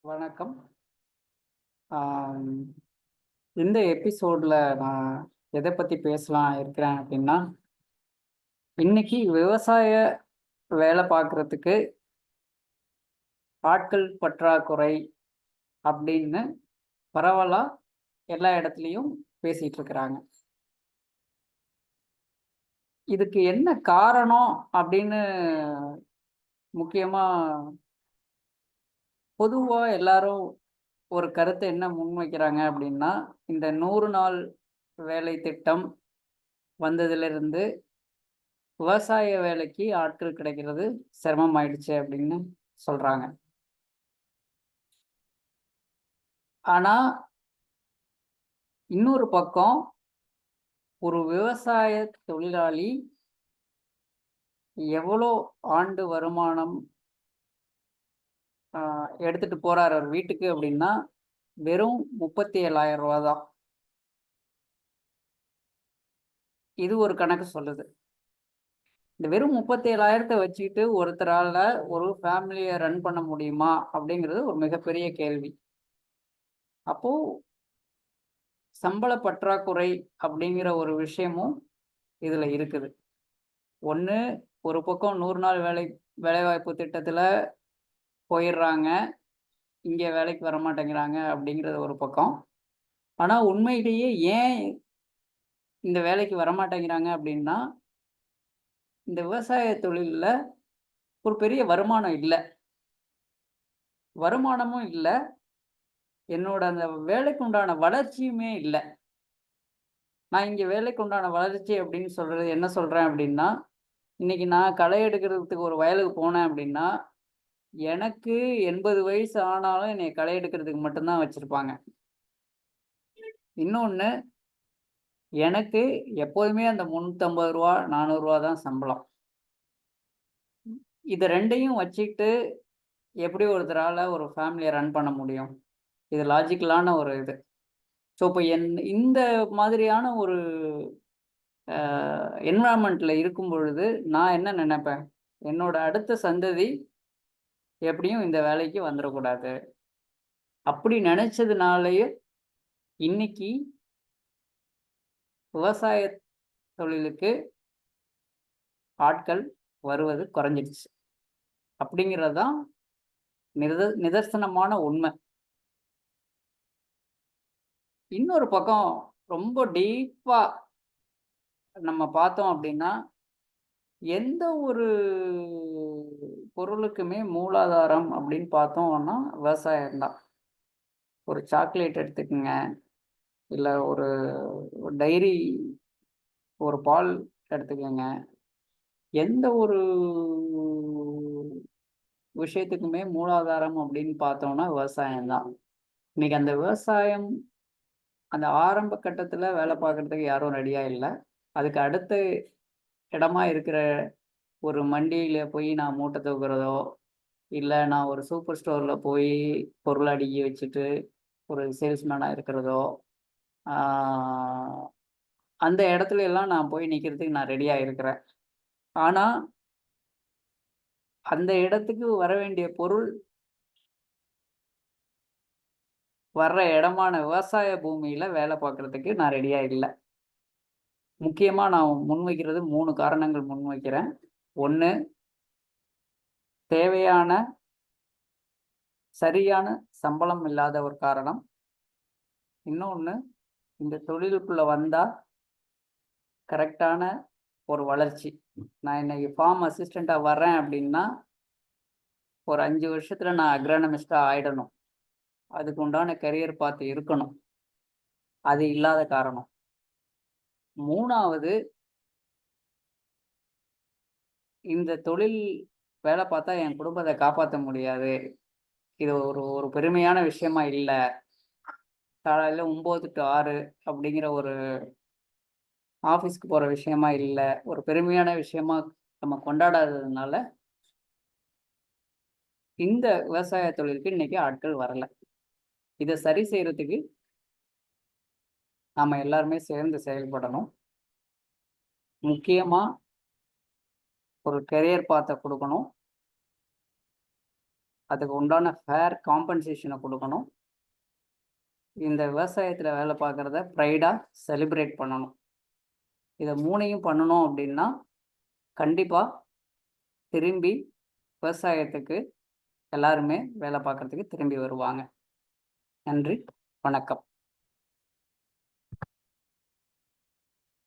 வணக்கம். ஆம், இந்த எபிசோட்ல நான் எதை பத்தி பேசலாம் இருக்கிறேன் அப்படின்னா, இன்னைக்கு விவசாய வேலை பார்க்குறதுக்கு ஆட்கள் பற்றாக்குறை அப்படின்னு பரவலா எல்லா இடத்துலயும் பேசிட்டு இருக்கிறாங்க. இதுக்கு என்ன காரணம் அப்படின்னு முக்கியமா பொதுவா எல்லாரும் ஒரு கருத்தை என்ன முன்வைக்கிறாங்க அப்படின்னா, இந்த 100 நாள் வேலை திட்டம் வந்ததிலிருந்து விவசாய வேலைக்கு ஆட்கள் கிடைக்கிறது சிரமமாயிடுச்சு அப்படின்னு சொல்றாங்க. ஆனா, இன்னொரு பக்கம் ஒரு விவசாய தொழிலாளி எவ்வளோ ஆண்டு வருமானம் அ எடுத்துட்டு போறாரு அவர் வீட்டுக்கு அப்படின்னா, வெறும் ரூ. 37,000 தான். இது ஒரு கணக்கு சொல்லுது. இந்த வெறும் 37,000 வச்சுக்கிட்டு ஒருத்தரால ஒரு ஃபேமிலிய ரன் பண்ண முடியுமா? அப்படிங்கிறது ஒரு மிகப்பெரிய கேள்வி. அப்போ சம்பள பற்றாக்குறை அப்படிங்கிற ஒரு விஷயமும் இதுல இருக்குது. ஒண்ணு ஒரு பக்கம் 100 நாள் வேலைவாய்ப்பு திட்டத்துல போயிர்றாங்க. இங்க வேலைக்கு வரமாட்டேங்கிறாங்க அப்படிங்கிறது ஒரு பக்கம். ஆனா உண்மையிலேயே ஏன் இந்த வேலைக்கு வரமாட்டேங்கிறாங்க அப்படின்னா, இந்த விவசாய தொழில்ல ஒரு பெரிய வருமானம் இல்ல. வருமானமும் இல்ல. என்னோட அந்த வேலைக்கு உண்டான வளர்ச்சியுமே இல்ல. நான் இங்க வேலைக்கு உண்டான வளர்ச்சி அப்படின்னு சொல்றது என்ன சொல்றேன் அப்படின்னா, இன்னைக்கு நான் களை எடுக்கிறதுக்கு ஒரு வயலுக்கு போனேன் அப்படின்னா, எனக்கு 80 வயசு ஆனாலும் என்னைய களை எடுக்கிறதுக்கு மட்டும் தான் வச்சிருப்பாங்க. இன்னொன்னு, எனக்கு எப்போதுமே அந்த ரூ. 350 ரூ. 400 தான் சம்பளம். இத 2யும் வச்சுக்கிட்டு எப்படி ஒருத்தரால ஒரு ஃபேமிலிய ரன் பண்ண முடியும்? இது லாஜிக்கலான ஒரு இது. ஸோ, இப்ப இந்த மாதிரியான ஒரு அ என்வைரன்மென்ட்ல இருக்கும் பொழுது, நான் என்ன நெனைப்பேன்? என்னோட அடுத்த சந்ததி எப்படியும் இந்த வேலைக்கு வந்துறக்கூடாது. அப்படி நெனைச்சதுனாலயே, இன்னைக்கு விவசாய தொழிலுக்கு ஆட்கள் வருவது குறைஞ்சிடுச்சு. அப்படிங்கிறது தான் நிதர்சனமான உண்மை. இன்னொரு பக்கம் ரொம்ப டீப்பா நம்ம பார்த்தோம் அப்படின்னா, எந்த ஒரு பொருளுக்குமே மூலாதாரம் அப்படின்னு பார்த்தோம்னா விவசாயம் தான். ஒரு சாக்லேட் எடுத்துக்கங்க, இல்ல ஒரு டைரி ஒரு பால் எடுத்துக்கங்க. எந்த ஒரு விஷயத்துக்குமே மூலாதாரம் அப்படின்னு பார்த்தோம்னா விவசாயம் தான். இன்னைக்கு அந்த விவசாயம் அந்த ஆரம்ப கட்டத்துல வேலை பார்க்கறதுக்கு யாரும் ரெடியா இல்ல. அதுக்கு அடுத்த இடமா இருக்கிற ஒரு மண்டியில போய் நான் மூட்டை தூக்குறதோ, இல்ல நான் ஒரு சூப்பர் ஸ்டோர்ல போய் பொருள் அடுக்கி வச்சுட்டு ஒரு சேல்ஸ்மேனா இருக்கிறதோ, ஆ அந்த இடத்துல எல்லாம் நான் போய் நிக்கிறதுக்கு நான் ரெடியா இருக்கிறேன். ஆனா, அந்த இடத்துக்கு வர வேண்டிய பொருள் வர்ற இடமான விவசாய பூமியில வேலை பார்க்கறதுக்கு நான் ரெடியா இல்ல. முக்கியமா நான் முன்வைக்கிறது 3 காரணங்கள் முன்வைக்கிறேன். 1 தேவையான சரியான சம்பளம் இல்லாத ஒரு காரணம். இன்னொன்னு இந்த தொழிலுக்குள்ள வந்தா கரெக்ட்டான ஒரு வளர்ச்சி. நான் இன்னைக்கு ஃபார்ம் அசிஸ்டன்ட்டா வர்றேன் அப்படின்னா, ஒரு 5 வருஷத்துல நான் அக்ரானமிஸ்ட்டா ஆயிடணும். அதுக்கு உண்டான கரியர் பாத் இருக்கணும். அது இல்லாத காரணம். 3வது இந்த தொழில் வேலை பார்த்தா என் குடும்பத்த காப்பாத்த முடியாது. இது ஒரு ஒரு பெருமையான விஷயமா இல்ல. காலையில 9 டூ 6 அப்படிங்கிற ஒரு ஆஃபீஸ்க்கு போற விஷயமா இல்ல. ஒரு பெருமையான விஷயமா நம்ம கொண்டாடாததுனால, இந்த விவசாய தொழிலுக்கு இன்னைக்கு ஆட்கள் வரல. இத சரி செய்றதுக்கு நாம எல்லாருமே சேர்ந்து செயல்படணும். முக்கியமா ஒரு கரியர் பாத்த குடுக்கணும். அதுக்கு உண்டான ஃபேர் காம்பன்சேஷனை கொடுக்கணும். இந்த விவசாயத்தில் வேலை பார்க்குறத ப்ரைடாக செலிப்ரேட் பண்ணணும். இதை 3யும் பண்ணணும் அப்படின்னா கண்டிப்பாக திரும்பி விவசாயத்துக்கு எல்லாருமே வேலை பார்க்குறதுக்கு திரும்பி வருவாங்க. நன்றி, வணக்கம்.